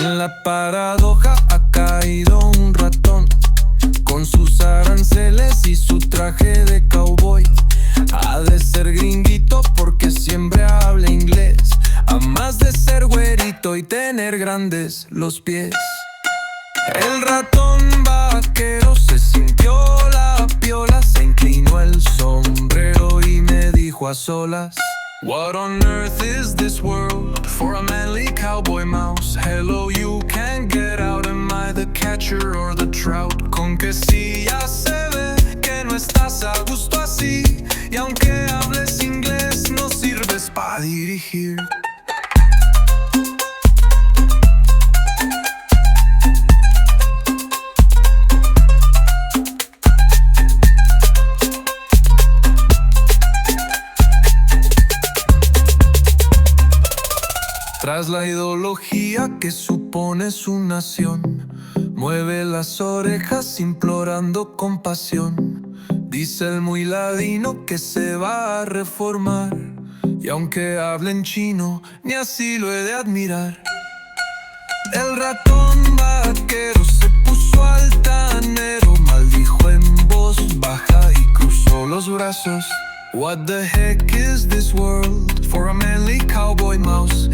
En la paradoja ha caído un ratón, con sus aranceles y su traje de cowboy. Ha de ser gringuito porque siempre habla inglés, a más de ser güerito y tener grandes los pies. El ratón vaquero se sintió la piola, se inclinó el sombrero y me dijo a solas: What on earth is this world for a manly cowboy mouse? Hello, you can't get out, am I the catcher or the trout? Con que sí, ya se ve que no estás a gusto así, y aunque hables inglés no sirves para dirigir. Tras la ideología que supone su nación, mueve las orejas implorando compasión. Dice el muy ladino que se va a reformar, y aunque hable en chino, ni así lo he de admirar. El ratón vaquero se puso altanero, maldijo en voz baja y cruzó los brazos. What the heck is this world for a manly cowboy mouse?